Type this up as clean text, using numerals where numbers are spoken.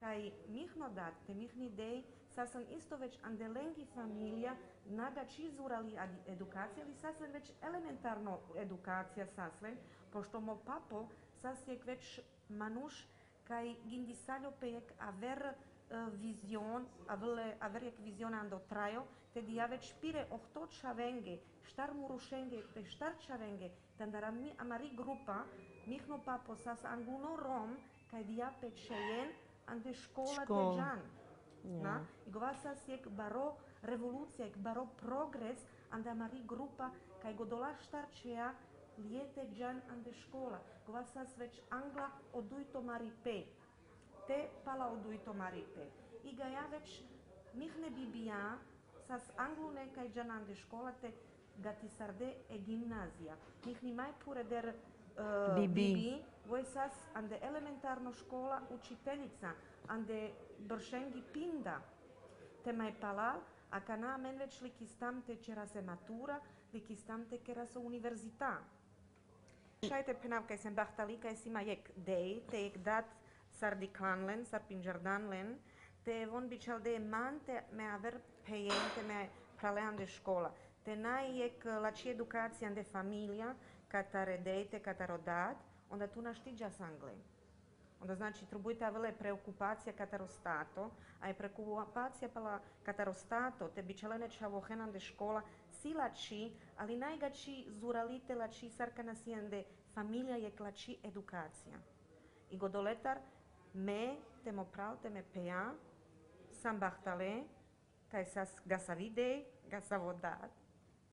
kaj mihno dat, te mihni dej, sasem isto već andelengi familija naga čizurali edukacija, ali sasem već elementarno edukacija sasem, pošto mo papo sasjek već manuš kaj gindi saljo pejek aver vizion, averjek vizion ando trajo, te ja već pire ohto čavenge, štar murušenge, te štar čavenge, tandara mi amari grupa, mihno papo sas anguno rom, kaj dia pečejen, ande škola te džan. Na? I gova sasjek baro revolucija, baro progres, ande amari grupa, kaj godola štarčeja, lijete džan ande škola. Gova sas već angla odujto mari pe. Te pala odujto mari pe. I ga ja već mihne bibija, sas anglu nekaj džan ande škola, te ga ti sarde gimnazija. Mihni maj pureder bibi, voj sas ande elementarno škola učiteljica, ande bršengi pinda. Te maj palal, a kana men već li kistamte čera se matura, li kistamte kera se univerzita. Šajte penav kaj sem bahtali, kaj sima jek dej, te jek dat sar diklanlen, sar pinjardanlen, te von bičalde man te me aver pejen, te me pralean de škola. Te naj jek lači edukacija de familija, katare dejte, kataro dat, onda tu naštiđa s Angle. Onda znači trubujta vele preokupacija kataro stato, a je preokupacija pala kataro stato, te bičalene čavohenan de škola, si lači, ali najgači zuralite lači sarkana sijende familija jek lači edukacija. I godoletar me, temo pral, teme peja, sam bahtale, kaj sas ga sa videj, ga sa vodat,